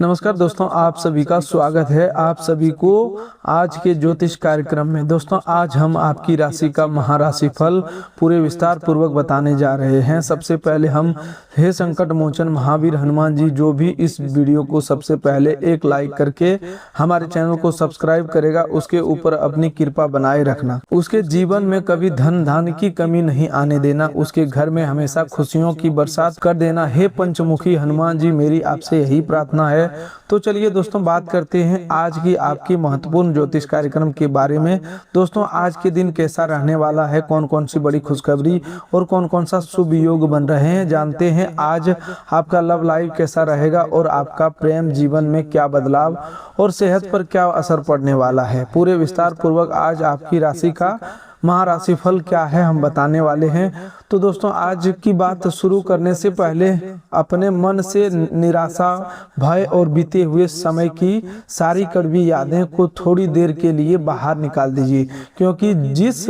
नमस्कार दोस्तों, आप सभी का स्वागत है आप सभी को आज के ज्योतिष कार्यक्रम में। दोस्तों, आज हम आपकी राशि का महाराशि फल पूरे विस्तार पूर्वक बताने जा रहे हैं। सबसे पहले हम हे संकट मोचन महावीर हनुमान जी, जो भी इस वीडियो को सबसे पहले एक लाइक करके हमारे चैनल को सब्सक्राइब करेगा, उसके ऊपर अपनी कृपा बनाए रखना। उसके जीवन में कभी धन धान्य की कमी नहीं आने देना, उसके घर में हमेशा खुशियों की बरसात कर देना। हे पंचमुखी हनुमान जी, मेरी आपसे यही प्रार्थना है। तो चलिए दोस्तों, बात करते हैं आज की आपकी महत्वपूर्ण ज्योतिष कार्यक्रम के बारे में। दोस्तों, आज के दिन कैसा रहने वाला है, कौन कौन सी बड़ी खुशखबरी और कौन कौन सा शुभ योग बन रहे हैं, जानते हैं। आज आपका लव लाइफ कैसा रहेगा और आपका प्रेम जीवन में क्या बदलाव और सेहत पर क्या असर पड़ने वाला है, पूरे विस्तार पूर्वक आज आपकी राशि का महाराशि फल क्या है हम बताने वाले हैं। तो दोस्तों, आज की बात शुरू करने से पहले अपने मन से निराशा, भय और बीते हुए समय की सारी कड़वी यादें को थोड़ी देर के लिए बाहर निकाल दीजिए, क्योंकि जिस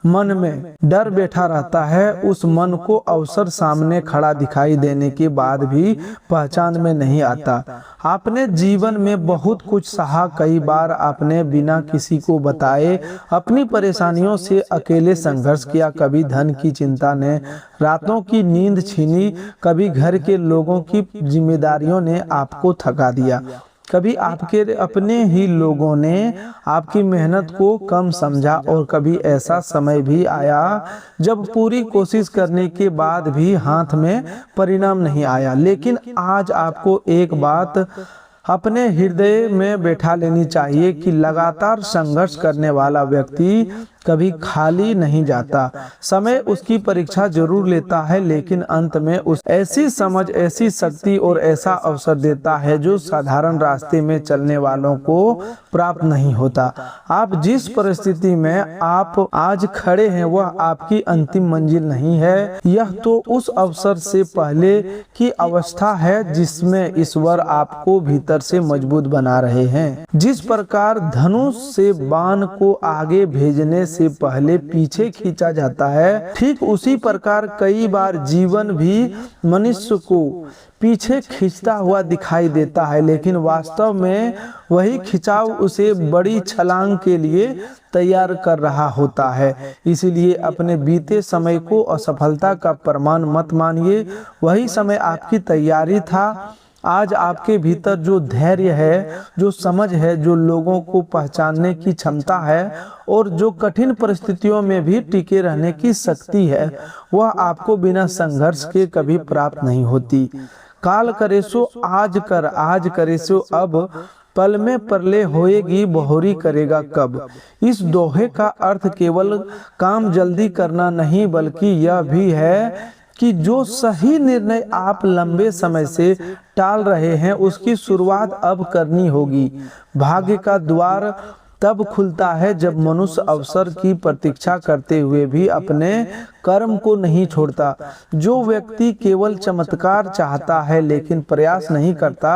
मन में डर बैठा रहता है उस मन को अवसर सामने खड़ा दिखाई देने के बाद भी पहचान में नहीं आता। आपने जीवन में बहुत कुछ सहा, कई बार आपने बिना किसी को बताए अपनी परेशानियों से अकेले संघर्ष किया। कभी धन की चिंता ने रातों की नींद छीनी, कभी घर के लोगों की जिम्मेदारियों ने आपको थका दिया, कभी आपके अपने ही लोगों ने आपकी मेहनत को कम समझा और कभी ऐसा समय भी आया जब पूरी कोशिश करने के बाद भी हाथ में परिणाम नहीं आया। लेकिन आज आपको एक बात अपने हृदय में बैठा लेनी चाहिए कि लगातार संघर्ष करने वाला व्यक्ति कभी खाली नहीं जाता। समय उसकी परीक्षा जरूर लेता है, लेकिन अंत में उस ऐसी समझ, ऐसी शक्ति और ऐसा अवसर देता है जो साधारण रास्ते में चलने वालों को प्राप्त नहीं होता। आप जिस परिस्थिति में आप आज खड़े हैं वह आपकी अंतिम मंजिल नहीं है, यह तो उस अवसर से पहले की अवस्था है जिसमें ईश्वर आपको भीतर से मजबूत बना रहे हैं। जिस प्रकार धनुष से बाण को आगे भेजने से पहले पीछे खींचा जाता है, ठीक उसी प्रकार कई बार जीवन भी मनुष्य को पीछे खींचता हुआ दिखाई देता है, लेकिन वास्तव में वही खिंचाव उसे बड़ी छलांग के लिए तैयार कर रहा होता है। इसीलिए अपने बीते समय को असफलता का प्रमाण मत मानिए, वही समय आपकी तैयारी था। आज आपके भीतर जो धैर्य है, जो समझ है, जो लोगों को पहचानने की क्षमता है और जो कठिन परिस्थितियों में भी टिके रहने की शक्ति है, वह आपको बिना संघर्ष के कभी प्राप्त नहीं होती। काल करे सो आज कर, आज करे सो अब, पल में परले होएगी बहुरी करेगा कब। इस दोहे का अर्थ केवल काम जल्दी करना नहीं, बल्कि यह भी है कि जो सही निर्णय आप लंबे समय से टाल रहे हैं उसकी शुरुआत अब करनी होगी। भाग्य का द्वार तब खुलता है जब मनुष्य अवसर की प्रतीक्षा करते हुए भी अपने कर्म को नहीं छोड़ता। जो व्यक्ति केवल चमत्कार चाहता है लेकिन प्रयास नहीं करता,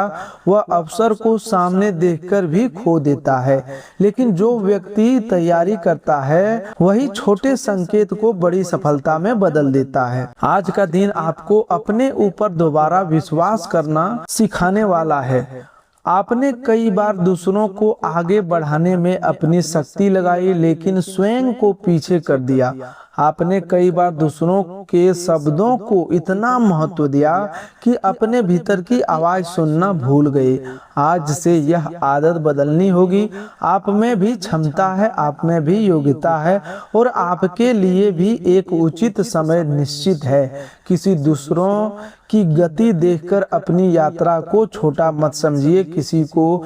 वह अवसर को सामने देखकर भी खो देता है। लेकिन जो व्यक्ति तैयारी करता है वही छोटे संकेत को बड़ी सफलता में बदल देता है। आज का दिन आपको अपने ऊपर दोबारा विश्वास करना सिखाने वाला है। आपने कई बार दूसरों को आगे बढ़ाने में अपनी शक्ति लगाई, लेकिन स्वयं को पीछे कर दिया। आपने कई बार दूसरों के शब्दों को इतना महत्व दिया कि अपने भीतर की आवाज सुनना भूल गए। आज से यह आदत बदलनी होगी। आप में भी क्षमता है, आप में भी योग्यता है और आपके लिए भी एक उचित समय निश्चित है। किसी दूसरों की गति देखकर अपनी यात्रा को छोटा मत समझिए। किसी को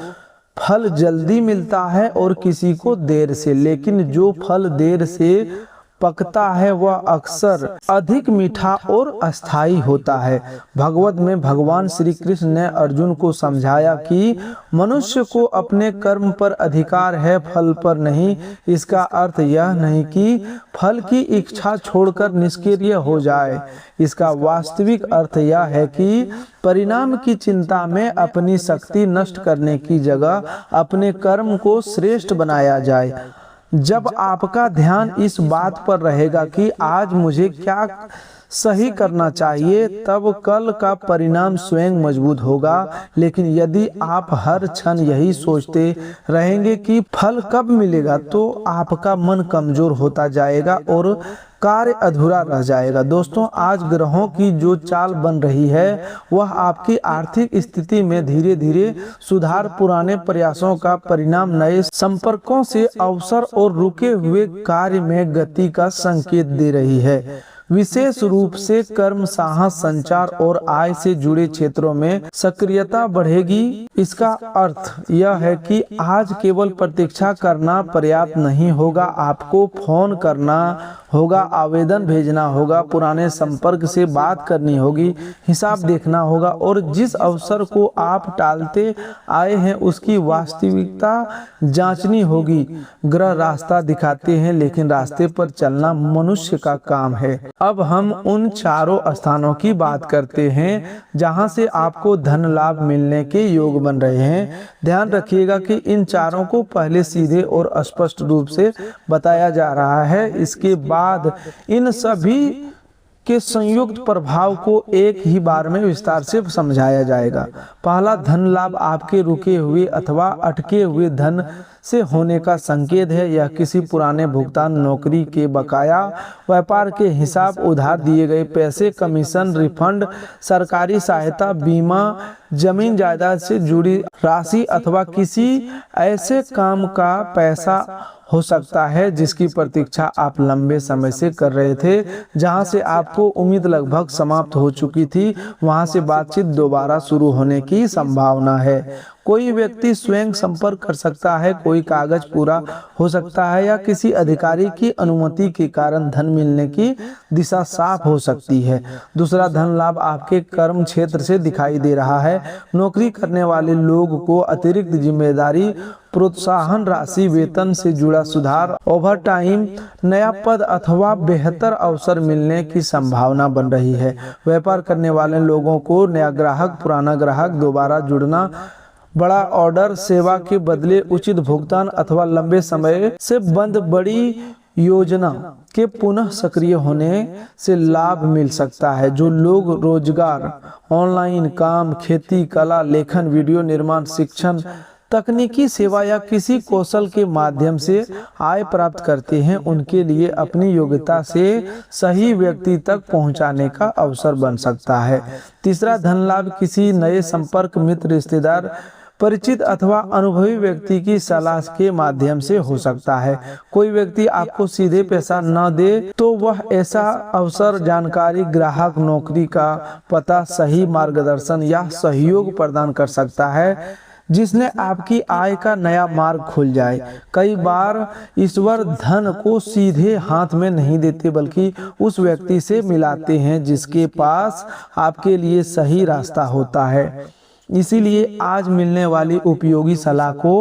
फल जल्दी मिलता है और किसी को देर से, लेकिन जो फल देर से पकता है वह अक्सर अधिक मीठा और अस्थाई होता है। भगवत में भगवान श्री कृष्ण ने अर्जुन को समझाया कि मनुष्य को अपने कर्म पर अधिकार है, फल पर नहीं। इसका अर्थ यह नहीं कि फल की इच्छा छोड़कर निष्क्रिय हो जाए। इसका वास्तविक अर्थ यह है कि परिणाम की चिंता में अपनी शक्ति नष्ट करने की जगह अपने कर्म को श्रेष्ठ बनाया जाए। जब आपका ध्यान इस बात पर रहेगा कि आज मुझे क्या सही करना चाहिए, तब कल का परिणाम स्वयं मजबूत होगा। लेकिन यदि आप हर क्षण यही सोचते रहेंगे कि फल कब मिलेगा, तो आपका मन कमजोर होता जाएगा और कार्य अधूरा रह जाएगा। दोस्तों, आज ग्रहों की जो चाल बन रही है वह आपकी आर्थिक स्थिति में धीरे धीरे सुधार, पुराने प्रयासों का परिणाम, नए संपर्कों से अवसर और रुके हुए कार्य में गति का संकेत दे रही है। विशेष रूप से कर्म, साहस, संचार और आय से जुड़े क्षेत्रों में सक्रियता बढ़ेगी। इसका अर्थ यह है कि आज केवल प्रतीक्षा करना पर्याप्त नहीं होगा, आपको फोन करना होगा, आवेदन भेजना होगा, पुराने संपर्क से बात करनी होगी, हिसाब देखना होगा और जिस अवसर को आप टालते आए हैं उसकी वास्तविकता जांचनी होगी। ग्रह रास्ता दिखाते हैं, लेकिन रास्ते पर चलना मनुष्य का काम है। अब हम उन चारों स्थानों की बात करते हैं जहां से आपको धन लाभ मिलने के योग बन रहे हैं। ध्यान रखिएगा कि इन चारों को पहले सीधे और स्पष्ट रूप से बताया जा रहा है, इसके बाद इन सभी के संयुक्त प्रभाव को एक ही बार में विस्तार से समझाया जाएगा। पहला, धन लाभ आपके रुके हुए अथवा अटके हुए धन से होने का संकेत है। यह किसी पुराने भुगतान, नौकरी के बकाया, व्यापार के हिसाब, उधार दिए गए पैसे, कमीशन, रिफंड, सरकारी सहायता, बीमा, जमीन जायदाद से जुड़ी राशि अथवा किसी ऐसे काम का पैसा हो सकता है जिसकी प्रतीक्षा आप लंबे समय से कर रहे थे। जहां से आपको उम्मीद लगभग समाप्त हो चुकी थी, वहां से बातचीत दोबारा शुरू होने की संभावना है। कोई व्यक्ति स्वयं संपर्क कर सकता है, कोई कागज पूरा हो सकता है या किसी अधिकारी की अनुमति के कारण धन मिलने की दिशा साफ हो सकती है। दूसरा, धन लाभ आपके कर्म क्षेत्र से दिखाई दे रहा है। नौकरी करने वाले लोग को अतिरिक्त जिम्मेदारी, प्रोत्साहन राशि, वेतन से जुड़ा सुधार, ओवर टाइम, नया पद अथवा बेहतर अवसर मिलने की संभावना बन रही है। व्यापार करने वाले लोगों को नया ग्राहक, पुराना ग्राहक दोबारा जुड़ना, बड़ा ऑर्डर, सेवा के बदले उचित भुगतान अथवा लंबे समय से बंद बड़ी योजना के पुनः सक्रिय होने से लाभ मिल सकता है। जो लोग रोजगार, ऑनलाइन काम, खेती, कला, लेखन, वीडियो निर्माण, शिक्षण, तकनीकी सेवा या किसी कौशल के माध्यम से आय प्राप्त करते हैं, उनके लिए अपनी योग्यता से सही व्यक्ति तक पहुंचाने का अवसर बन सकता है। तीसरा, धन लाभ किसी नए संपर्क, मित्र, रिश्तेदार, परिचित अथवा अनुभवी व्यक्ति की सलाह के माध्यम से हो सकता है। कोई व्यक्ति आपको सीधे पैसा न दे तो वह ऐसा अवसर, जानकारी, ग्राहक, नौकरी का पता, सही मार्गदर्शन या सहयोग प्रदान कर सकता है जिसने आपकी आय का नया मार्ग खुल जाए। कई बार ईश्वर धन को सीधे हाथ में नहीं देते बल्कि उस व्यक्ति से मिलाते हैं जिसके पास आपके लिए सही रास्ता होता है। इसीलिए आज मिलने वाली उपयोगी सलाह को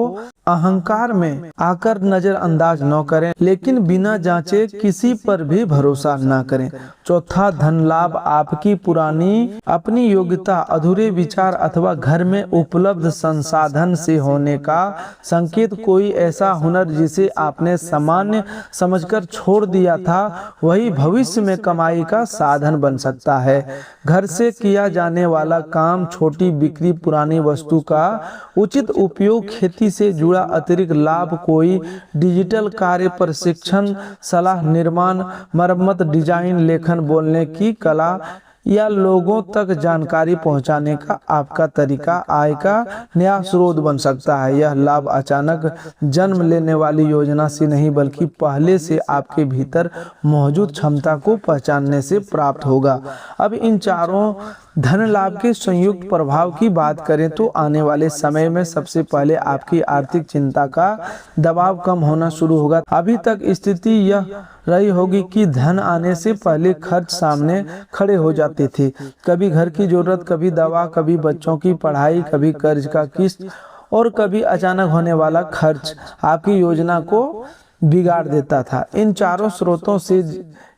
अहंकार में आकर नजरअंदाज न करें, लेकिन बिना जांचे किसी पर भी भरोसा न करें। चौथा, धन लाभ आपकी पुरानी अपनी योग्यता, अधूरे विचार अथवा घर में उपलब्ध संसाधन से होने का संकेत। कोई ऐसा हुनर जिसे आपने सामान्य समझकर छोड़ दिया था, वही भविष्य में कमाई का साधन बन सकता है। घर से किया जाने वाला काम, छोटी बिक्री, पुरानी वस्तु का उचित उपयोग, खेती से जुड़ा अतिरिक्त लाभ, कोई डिजिटल कार्य, प्रशिक्षण, सलाह, निर्माण, मरम्मत, डिजाइन, लेखन, बोलने की कला या लोगों तक जानकारी पहुंचाने का आपका तरीका आय का नया स्रोत बन सकता है। यह लाभ अचानक जन्म लेने वाली योजना से नहीं बल्कि पहले से आपके भीतर मौजूद क्षमता को पहचानने से प्राप्त होगा। अब इन चारों धन लाभ के संयुक्त प्रभाव की बात करें तो आने वाले समय में सबसे पहले आपकी आर्थिक चिंता का दबाव कम होना शुरू होगा। अभी तक स्थिति यह रही होगी कि धन आने से पहले खर्च सामने खड़े हो जाते थे। कभी घर की जरूरत, कभी दवा, कभी बच्चों की पढ़ाई, कभी कर्ज का किस्त और कभी अचानक होने वाला खर्च आपकी योजना को बिगाड़ देता था। इन चारों स्रोतों से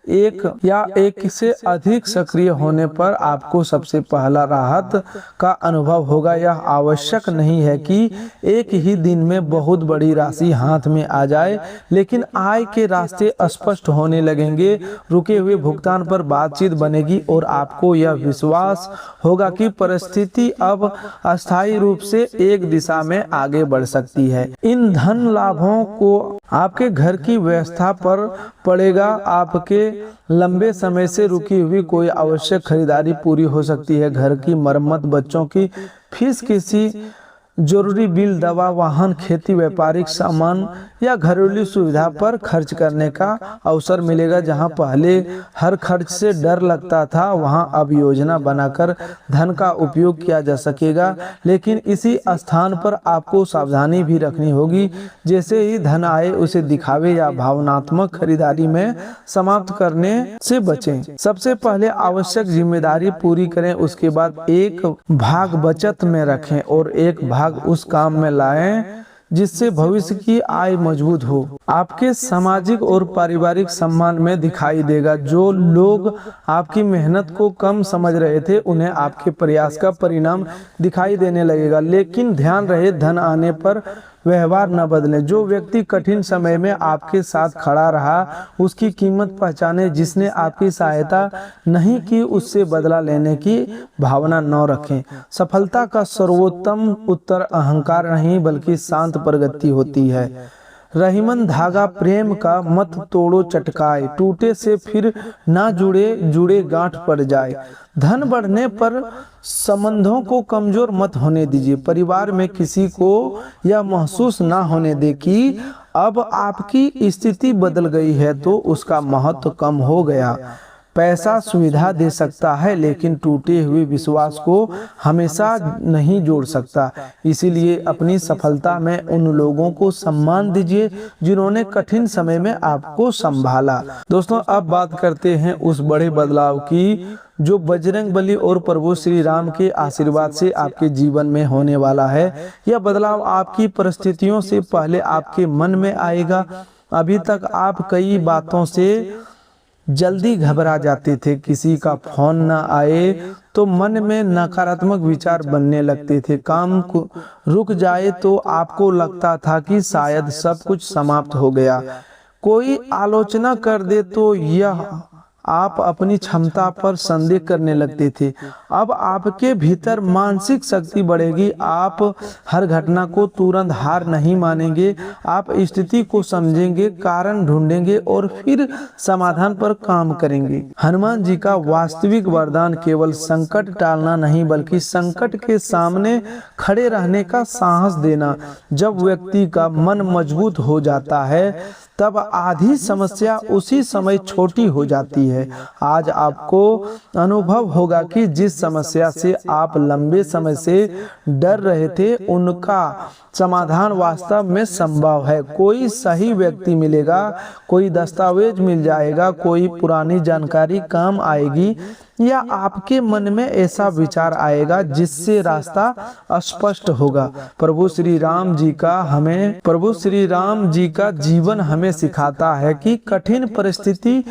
एक या एक से अधिक सक्रिय होने पर आपको सबसे पहला राहत का अनुभव होगा। यह आवश्यक नहीं है कि एक ही दिन में बहुत बड़ी राशि हाथ में आ जाए, लेकिन आय के रास्ते स्पष्ट होने लगेंगे। रुके हुए भुगतान पर बातचीत बनेगी और आपको यह विश्वास होगा कि परिस्थिति अब अस्थायी रूप से एक दिशा में आगे बढ़ सकती है। इन धन लाभों को आपके घर की व्यवस्था पर पड़ेगा। आपके लंबे समय से रुकी हुई कोई आवश्यक खरीदारी पूरी हो सकती है। घर की मरम्मत, बच्चों की फीस, किसी जरूरी बिल, दवा, वाहन, खेती, व्यापारिक सामान या घरेलू सुविधा पर खर्च करने का अवसर मिलेगा। जहां पहले हर खर्च से डर लगता था, वहां अब योजना बनाकर धन का उपयोग किया जा सकेगा। लेकिन इसी स्थान पर आपको सावधानी भी रखनी होगी। जैसे ही धन आए उसे दिखावे या भावनात्मक खरीदारी में समाप्त करने से बचें। सबसे पहले आवश्यक जिम्मेदारी पूरी करें, उसके बाद एक भाग बचत में रखें और एक भाग उस काम में लाएं जिससे भविष्य की आय मजबूत हो। आपके सामाजिक और पारिवारिक सम्मान में दिखाई देगा। जो लोग आपकी मेहनत को कम समझ रहे थे, उन्हें आपके प्रयास का परिणाम दिखाई देने लगेगा। लेकिन ध्यान रहे, धन आने पर व्यवहार न बदलें। जो व्यक्ति कठिन समय में आपके साथ खड़ा रहा, उसकी कीमत पहचाने। जिसने आपकी सहायता नहीं की, उससे बदला लेने की भावना न रखें। सफलता का सर्वोत्तम उत्तर अहंकार नहीं बल्कि शांत प्रगति होती है। रहीमन धागा प्रेम का मत तोड़ो चटकाए, टूटे से फिर ना जुड़े गांठ पड़ जाए। धन बढ़ने पर संबंधों को कमजोर मत होने दीजिए। परिवार में किसी को यह महसूस ना होने दे कि अब आपकी स्थिति बदल गई है तो उसका महत्व कम हो गया। पैसा सुविधा दे सकता है, लेकिन टूटे हुए विश्वास को हमेशा नहीं जोड़ सकता। इसीलिए अपनी सफलता में उन लोगों को सम्मान दीजिए जिन्होंने कठिन समय में आपको संभाला। दोस्तों, अब बात करते हैं उस बड़े बदलाव की जो बजरंगबली और प्रभु श्री राम के आशीर्वाद से आपके जीवन में होने वाला है। यह बदलाव आपकी परिस्थितियों से पहले आपके मन में आएगा। अभी तक आप कई बातों से जल्दी घबरा जाते थे। किसी का फोन न आए तो मन में नकारात्मक विचार बनने लगते थे। काम को रुक जाए तो आपको लगता था कि शायद सब कुछ समाप्त हो गया। कोई आलोचना कर दे तो यह आप अपनी क्षमता पर संदेह करने लगते थे। अब आपके भीतर मानसिक शक्ति बढ़ेगी। आप हर घटना को तुरंत हार नहीं मानेंगे। आप स्थिति को समझेंगे, कारण ढूंढेंगे और फिर समाधान पर काम करेंगे। हनुमान जी का वास्तविक वरदान केवल संकट टालना नहीं बल्कि संकट के सामने खड़े रहने का साहस देना। जब व्यक्ति का मन मजबूत हो जाता है तब आधी समस्या उसी समय छोटी हो जाती है। आज आपको अनुभव होगा कि जिस समस्या से आप लंबे समय से डर रहे थे, उनका समाधान वास्तव में संभव है। कोई सही व्यक्ति मिलेगा, कोई दस्तावेज मिल जाएगा, कोई पुरानी जानकारी काम आएगी या आपके मन में ऐसा विचार आएगा जिससे रास्ता स्पष्ट होगा। प्रभु श्री राम जी का जीवन हमें सिखाता है कि कठिन परिस्थिति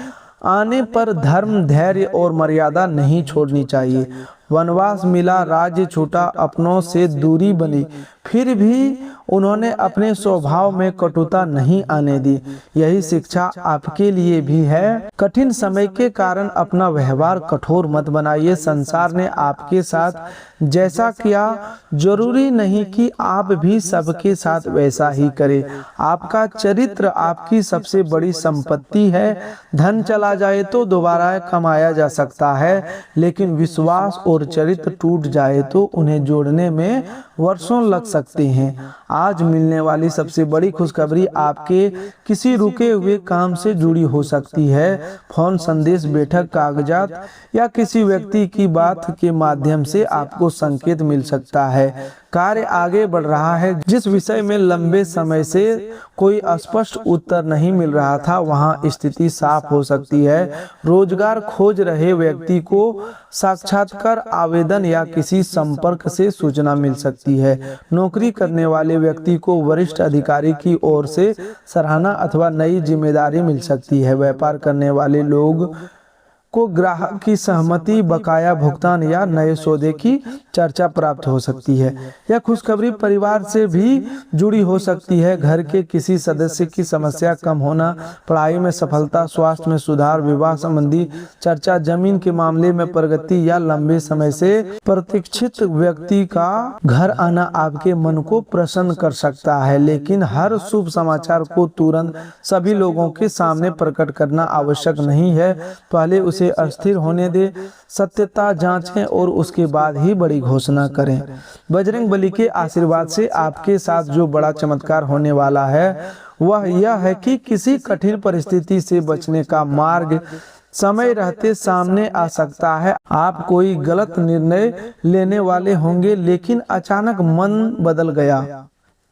आने पर धर्म, धैर्य और मर्यादा नहीं छोड़नी चाहिए। वनवास मिला, राज्य छूटा, अपनों से दूरी बनी, फिर भी उन्होंने अपने स्वभाव में कटुता नहीं आने दी। यही शिक्षा आपके लिए भी है। कठिन समय के कारण अपना व्यवहार कठोर मत बनाइए। संसार ने आपके साथ जैसा किया, जरूरी नहीं कि आप भी सबके साथ वैसा ही करें। आपका चरित्र आपकी सबसे बड़ी संपत्ति है। धन चला जाए तो दोबारा कमाया जा सकता है, लेकिन विश्वास और चरित्र टूट जाए तो उन्हें जोड़ने में वर्षों लग सकते हैं। आज मिलने वाली सबसे बड़ी खुशखबरी आपके किसी रुके हुए काम से जुड़ी हो सकती है। फोन, संदेश, बैठक, कागजात या किसी व्यक्ति की बात के माध्यम से आपको संकेत मिल सकता है कार्य आगे बढ़ रहा है। जिस विषय में लंबे समय से कोई स्पष्ट उत्तर नहीं मिल रहा था, वहां स्थिति साफ हो सकती है। रोजगार खोज रहे व्यक्ति को साक्षात्कार आवेदन या किसी संपर्क से सूचना मिल सकती है। नौकरी करने वाले व्यक्ति को वरिष्ठ अधिकारी की ओर से सराहना अथवा नई जिम्मेदारी मिल सकती है। व्यापार करने वाले लोग को ग्राहक की सहमति, बकाया भुगतान या नए सौदे की चर्चा प्राप्त हो सकती है। यह खुशखबरी परिवार से भी जुड़ी हो सकती है। घर के किसी सदस्य की समस्या कम होना, पढ़ाई में सफलता, स्वास्थ्य में सुधार, विवाह संबंधी चर्चा, जमीन के मामले में प्रगति या लंबे समय से प्रतीक्षित व्यक्ति का घर आना आपके मन को प्रसन्न कर सकता है। लेकिन हर शुभ समाचार को तुरंत सभी लोगों के सामने प्रकट करना आवश्यक नहीं है। पहले उसे अस्थिर होने दे, सत्यता जांचें और उसके बाद ही बड़ी घोषणा करें। बजरंग बली के आशीर्वाद से आपके साथ जो बड़ा चमत्कार होने वाला है वह यह है कि किसी कठिन परिस्थिति से बचने का मार्ग समय रहते सामने आ सकता है। आप कोई गलत निर्णय लेने वाले होंगे, लेकिन अचानक मन बदल गया।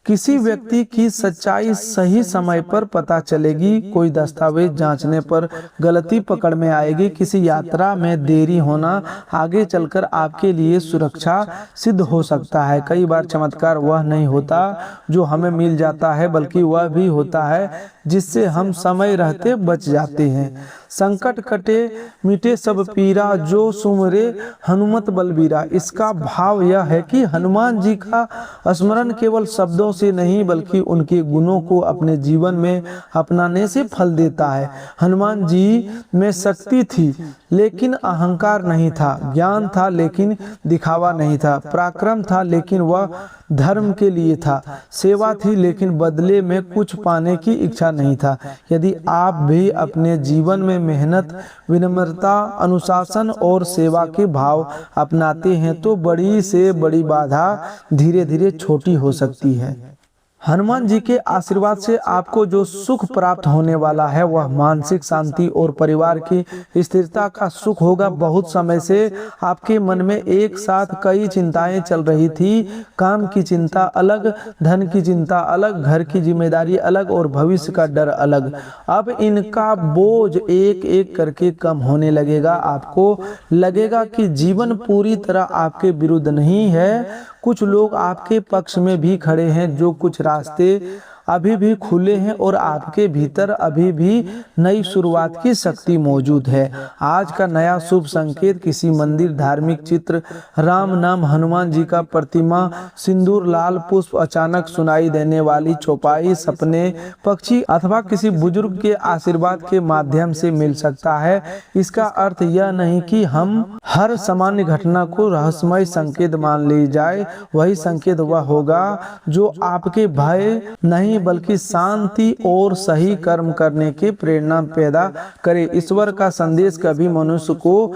किसी व्यक्ति की सच्चाई सही समय पर पता चलेगी। कोई दस्तावेज जांचने पर गलती पकड़ में आएगी। किसी यात्रा में देरी होना आगे चलकर आपके लिए सुरक्षा सिद्ध हो सकता है। कई बार चमत्कार वह नहीं होता जो हमें मिल जाता है, बल्कि वह भी होता है जिससे हम समय रहते बच जाते हैं। संकट कटे मिटे सब पीरा, जो सुमरे हनुमत बलबीरा। इसका भाव यह है कि हनुमान जी का स्मरण केवल शब्दों से नहीं, बल्कि उनके गुणों को अपने जीवन में अपनाने से फल देता है। हनुमान जी में शक्ति थी लेकिन अहंकार नहीं था, ज्ञान था लेकिन दिखावा नहीं था, पराक्रम था लेकिन वह धर्म के लिए था, सेवा थी लेकिन बदले में कुछ पाने की इच्छा नहीं था। यदि आप भी अपने जीवन में मेहनत, विनम्रता, अनुशासन और सेवा के भाव अपनाते हैं तो बड़ी से बड़ी बाधा धीरे धीरे छोटी हो सकती है। हनुमान जी के आशीर्वाद से आपको जो सुख प्राप्त होने वाला है वह मानसिक शांति और परिवार की स्थिरता का सुख होगा। बहुत समय से आपके मन में एक साथ कई चिंताएं चल रही थी। काम की चिंता अलग, धन की चिंता अलग, घर की जिम्मेदारी अलग और भविष्य का डर अलग। अब इनका बोझ एक एक करके कम होने लगेगा। आपको लगेगा कि जीवन पूरी तरह आपके विरुद्ध नहीं है। कुछ लोग आपके पक्ष में भी खड़े हैं। जो कुछ रास्ते अभी भी खुले हैं और आपके भीतर अभी भी नई शुरुआत की शक्ति मौजूद है। आज का नया शुभ संकेत किसी मंदिर, धार्मिक चित्र, राम नाम, हनुमान जी का प्रतिमा, सिंदूर, लाल पुष्प, अचानक सुनाई देने वाली चौपाई, सपने, पक्षी अथवा किसी बुजुर्ग के आशीर्वाद के माध्यम से मिल सकता है। इसका अर्थ यह नहीं कि हम हर सामान्य घटना को रहस्यमय संकेत मान ली जाए। वही संकेत वह होगा जो आपके भय नहीं बल्कि शांति और सही कर्म करने की प्रेरणा पैदा करे। ईश्वर का संदेश कभी मनुष्य को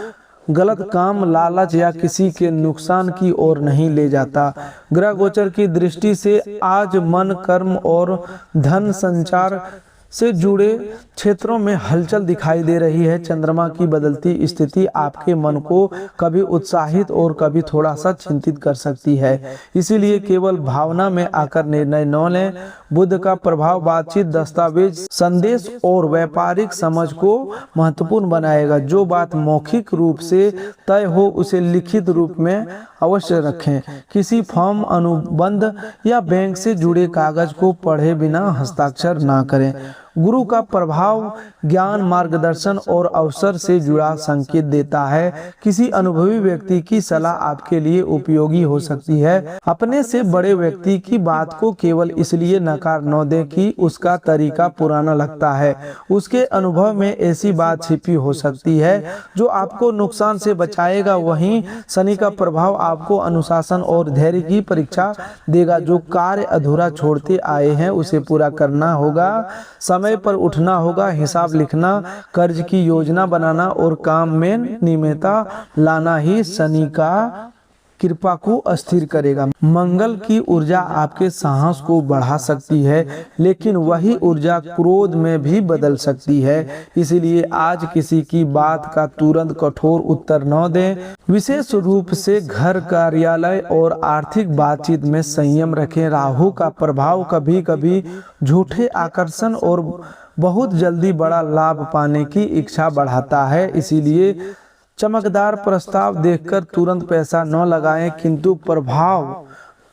गलत काम, लालच या किसी के नुकसान की ओर नहीं ले जाता। ग्रह गोचर की दृष्टि से आज मन, कर्म और धन संचार से जुड़े क्षेत्रों में हलचल दिखाई दे रही है। चंद्रमा की बदलती स्थिति आपके मन को कभी उत्साहित और कभी थोड़ा सा चिंतित कर सकती है। इसीलिए केवल भावना में आकर निर्णय न लें। बुध का प्रभाव बातचीत, दस्तावेज, संदेश और व्यापारिक समझ को महत्वपूर्ण बनाएगा। जो बात मौखिक रूप से तय हो उसे लिखित रूप में अवश्य रखें। किसी फॉर्म, अनुबंध या बैंक से जुड़े कागज को पढ़े बिना हस्ताक्षर ना करें। गुरु का प्रभाव ज्ञान, मार्गदर्शन और अवसर से जुड़ा संकेत देता है। किसी अनुभवी व्यक्ति की सलाह आपके लिए उपयोगी हो सकती है। अपने से बड़े व्यक्ति की बात को केवल इसलिए नकार न दें कि उसका तरीका पुराना लगता है। उसके अनुभव में ऐसी बात छिपी हो सकती है जो आपको नुकसान से बचाएगा। वहीं शनि का प्रभाव आपको अनुशासन और धैर्य की परीक्षा देगा। जो कार्य अधूरा छोड़ते आए हैं उसे पूरा करना होगा। समय पर उठना होगा, हिसाब लिखना, कर्ज की योजना बनाना और काम में नियमितता लाना ही शनि का कृपा को स्थिर करेगा। मंगल की ऊर्जा आपके साहस को बढ़ा सकती है, लेकिन वही ऊर्जा क्रोध में भी बदल सकती है। इसलिए आज किसी की बात का तुरंत कठोर उत्तर न दें। विशेष रूप से घर, कार्यालय और आर्थिक बातचीत में संयम रखें। राहु का प्रभाव कभी कभी झूठे आकर्षण और बहुत जल्दी बड़ा लाभ पाने की इच्छा बढ़ाता है। इसीलिए चमकदार प्रस्ताव देखकर तुरंत पैसा न लगाएं, किंतु प्रभाव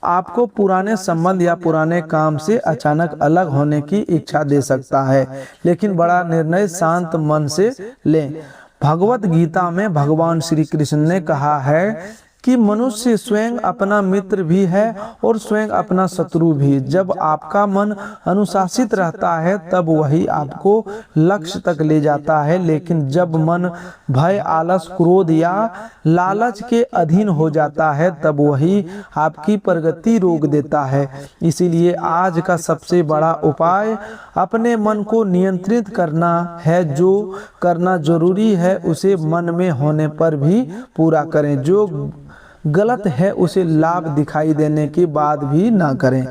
आपको पुराने संबंध या पुराने काम से अचानक अलग होने की इच्छा दे सकता है, लेकिन बड़ा निर्णय शांत मन से लें। भगवत गीता में भगवान श्री कृष्ण ने कहा है कि मनुष्य स्वयं अपना मित्र भी है और स्वयं अपना शत्रु भी। जब आपका मन अनुशासित रहता है तब वही आपको लक्ष्य तक ले जाता है, लेकिन जब मन भय, आलस, क्रोध या लालच के अधीन हो जाता है तब वही आपकी प्रगति रोक देता है। इसीलिए आज का सबसे बड़ा उपाय अपने मन को नियंत्रित करना है। जो करना जरूरी है उसे मन में होने पर भी पूरा करें, जो गलत है उसे लाभ दिखाई देने के बाद भी ना करें।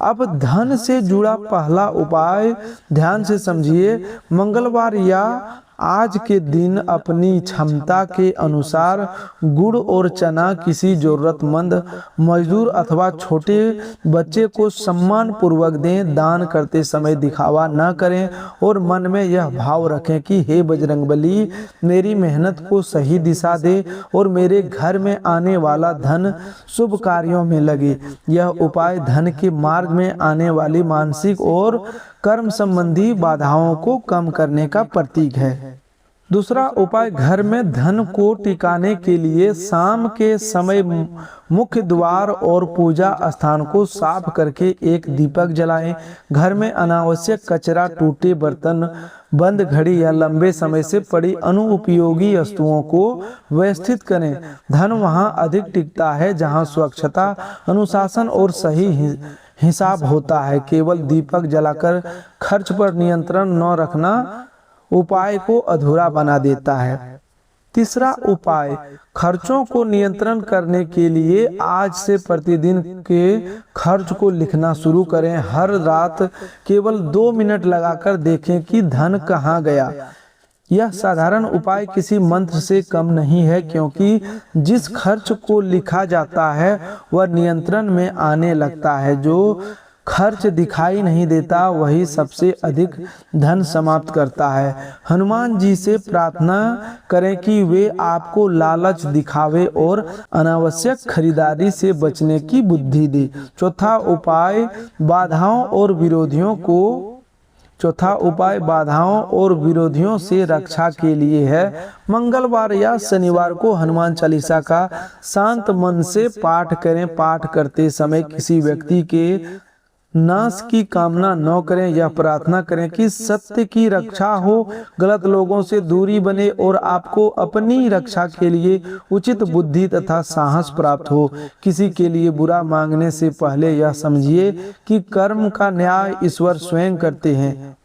अब धन से जुड़ा पहला उपाय ध्यान से समझिए। मंगलवार या आज के दिन अपनी क्षमता के अनुसार गुड़ और चना किसी जरूरतमंद मजदूर अथवा छोटे बच्चे को सम्मान पूर्वक दें। दान करते समय दिखावा न करें और मन में यह भाव रखें कि हे बजरंगबली, मेरी मेहनत को सही दिशा दे और मेरे घर में आने वाला धन शुभ कार्यों में लगे। यह उपाय धन के मार्ग में आने वाली मानसिक और कर्म संबंधी बाधाओं को कम करने का प्रतीक है। दूसरा उपाय, घर में धन को टिकाने के लिए शाम के समय मुख्य द्वार और पूजा स्थान को साफ करके एक दीपक जलाएं। घर में अनावश्यक कचरा, टूटे बर्तन, बंद घड़ी या लंबे समय से पड़ी अनुपयोगी वस्तुओं को व्यवस्थित करें। धन वहां अधिक टिकता है जहां स्वच्छता, अनुशासन और सही हिसाब होता है। केवल दीपक जलाकर खर्च पर नियंत्रण न रखना उपाय को अधूरा बना देता है। तीसरा उपाय, खर्चों को नियंत्रण करने के लिए आज से प्रतिदिन के खर्च को लिखना शुरू करें। हर रात केवल 2 मिनट लगाकर देखें कि धन कहाँ गया। यह साधारण उपाय किसी मंत्र से कम नहीं है, क्योंकि जिस खर्च को लिखा जाता है वह नियंत्रण में आने लगता है। जो खर्च दिखाई नहीं देता वही सबसे अधिक धन समाप्त करता है। हनुमान जी से प्रार्थना करें कि वे आपको लालच, दिखावे और अनावश्यक खरीदारी से बचने की बुद्धि दे। चौथा उपाय, बाधाओं और विरोधियों से रक्षा के लिए है। मंगलवार या शनिवार को हनुमान चालीसा का शांत मन से पाठ करें। पाठ करते समय किसी व्यक्ति के नाश की कामना न करें। यह प्रार्थना करें कि सत्य की रक्षा हो, गलत लोगों से दूरी बने और आपको अपनी रक्षा के लिए उचित बुद्धि तथा साहस प्राप्त हो। किसी के लिए बुरा मांगने से पहले यह समझिए कि कर्म का न्याय ईश्वर स्वयं करते हैं।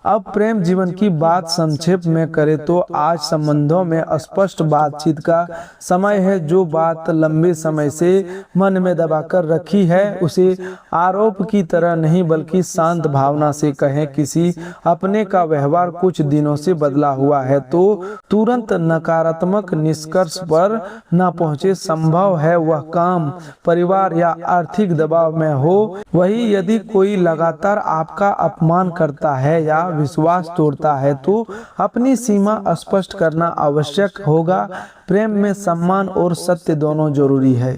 अब प्रेम जीवन की बात संक्षेप में करें तो आज संबंधों में स्पष्ट बातचीत का समय है। जो बात लंबे समय से मन में दबाकर रखी है उसे आरोप की तरह नहीं बल्कि शांत भावना से कहें। किसी अपने का व्यवहार कुछ दिनों से बदला हुआ है तो तुरंत नकारात्मक निष्कर्ष पर न पहुंचे। संभव है वह काम, परिवार या आर्थिक दबाव में हो। वही यदि कोई लगातार आपका अपमान करता है या विश्वास तोड़ता है तो अपनी सीमा स्पष्ट करना आवश्यक होगा। प्रेम में सम्मान और सत्य दोनों जरूरी है।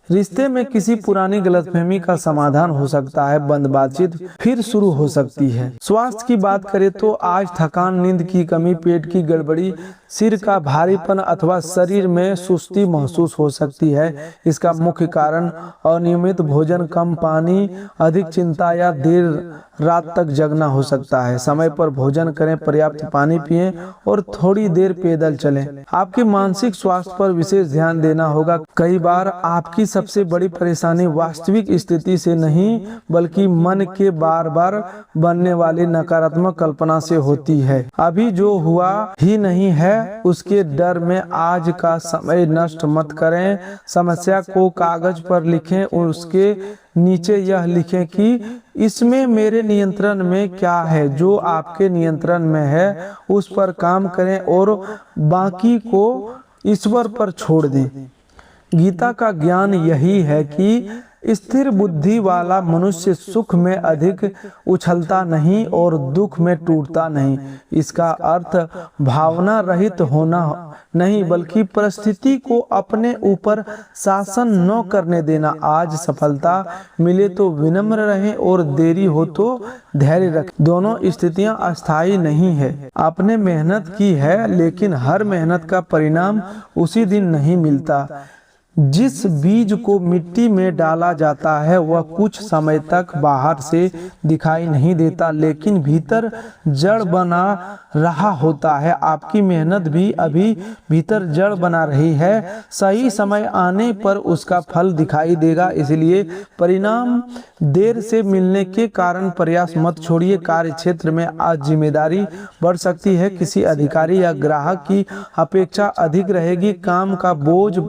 रिश्ते में किसी पुरानी गलतफहमी का समाधान हो सकता है। बंद बातचीत फिर शुरू हो सकती है। स्वास्थ्य की बात करें तो आज थकान, नींद की कमी, पेट की गड़बड़ी, सिर का भारीपन अथवा शरीर में सुस्ती महसूस हो सकती है। इसका मुख्य कारण अनियमित भोजन, कम पानी, अधिक चिंता या देर रात तक जगना हो सकता है। समय पर भोजन करें, पर्याप्त पानी पिएं और थोड़ी देर पैदल चलें। आपके मानसिक स्वास्थ्य पर विशेष ध्यान देना होगा। कई बार आपकी सबसे बड़ी परेशानी वास्तविक स्थिति से नहीं बल्कि मन के बार बार बनने वाली नकारात्मक कल्पना से होती है। अभी जो हुआ ही नहीं है उसके डर में आज का समय नष्ट मत करें। समस्या को कागज पर लिखें, उसके नीचे यह लिखें कि इसमें मेरे नियंत्रण में क्या है। जो आपके नियंत्रण में है उस पर काम करें और बाकी को ईश्वर पर छोड़ दें। गीता का ज्ञान यही है कि स्थिर बुद्धि वाला मनुष्य सुख में अधिक उछलता नहीं और दुख में टूटता नहीं। इसका अर्थ भावना रहित होना नहीं बल्कि परिस्थिति को अपने ऊपर शासन न करने देना। आज सफलता मिले तो विनम्र रहें और देरी हो तो धैर्य रखें। दोनों स्थितियां अस्थायी नहीं है। आपने मेहनत की है लेकिन हर मेहनत का परिणाम उसी दिन नहीं मिलता। जिस बीज को मिट्टी में डाला जाता है वह कुछ समय तक बाहर से दिखाई नहीं देता लेकिन भीतर जड़ बना रहा होता है। आपकी मेहनत भी अभी भीतर जड़ बना रही है। सही समय आने पर उसका फल दिखाई देगा। इसलिए परिणाम देर से मिलने के कारण प्रयास मत छोड़िए। कार्य क्षेत्र में आज जिम्मेदारी बढ़ सकती है। किसी अधिकारी या ग्राहक की अपेक्षा अधिक रहेगी। काम का बोझ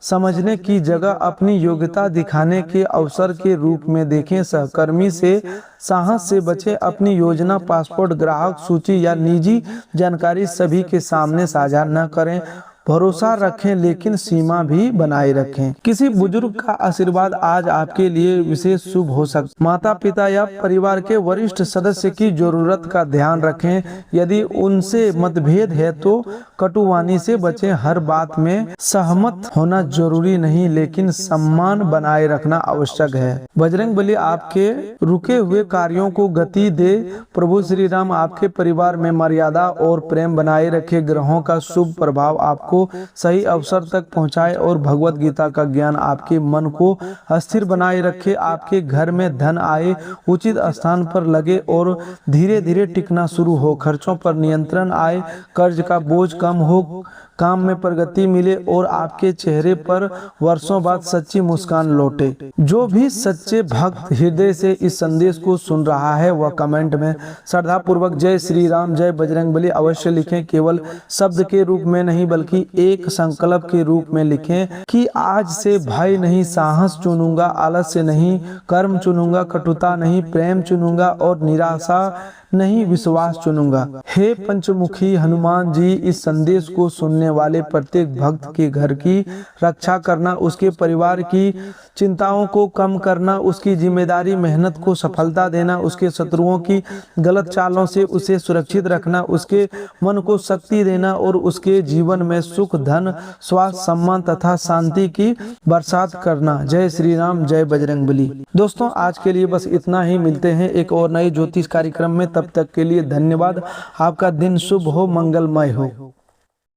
समझने की जगह अपनी योग्यता दिखाने के अवसर के रूप में देखें। सहकर्मी से साहस से बचें। अपनी योजना, पासपोर्ट, ग्राहक सूची या निजी जानकारी सभी के सामने साझा न करें। भरोसा रखें लेकिन सीमा भी बनाए रखें। किसी बुजुर्ग का आशीर्वाद आज आपके लिए विशेष शुभ हो सकता। माता पिता या परिवार के वरिष्ठ सदस्य की जरूरत का ध्यान रखें। यदि उनसे मतभेद है तो कटुवाणी से बचें। हर बात में सहमत होना जरूरी नहीं लेकिन सम्मान बनाए रखना आवश्यक है। बजरंगबली आपके रुके हुए कार्यों को गति दे। प्रभु श्री राम आपके परिवार में मर्यादा और प्रेम बनाए रखे। ग्रहों का शुभ प्रभाव आपको सही अवसर तक पहुंचाए और भगवत गीता का ज्ञान आपके मन को अस्थिर बनाए रखे। आपके घर में धन आए, उचित स्थान पर लगे और धीरे धीरे टिकना शुरू हो। खर्चों पर नियंत्रण आए, कर्ज का बोझ कम हो, काम में प्रगति मिले और आपके चेहरे पर वर्षों बाद सच्ची मुस्कान लौटे। जो भी सच्चे भक्त हृदय से इस संदेश को सुन रहा है वह कमेंट में श्रद्धा पूर्वक जय श्री राम, जय बजरंगबली अवश्य लिखें। केवल शब्द के रूप में नहीं बल्कि एक संकल्प के रूप में लिखें कि आज से भय नहीं साहस चुनूंगा, आलस्य नहीं कर्म चुनूंगा, कटुता नहीं प्रेम चुनूंगा और निराशा नहीं विश्वास चुनूंगा। हे पंचमुखी हनुमान जी, इस संदेश को सुनने वाले प्रत्येक भक्त के घर की रक्षा करना, उसके परिवार की चिंताओं को कम करना, उसकी जिम्मेदारी मेहनत को सफलता देना, उसके शत्रुओं की गलत चालों से उसे सुरक्षित रखना, उसके मन को शक्ति देना और उसके जीवन में सुख, धन, स्वास्थ्य, सम्मान तथा शांति की बरसात करना। जय श्री राम, जय बजरंगबली। दोस्तों आज के लिए बस इतना ही। मिलते हैं एक और नए ज्योतिष कार्यक्रम में। तब तक के लिए धन्यवाद। आपका दिन शुभ हो, मंगलमय हो।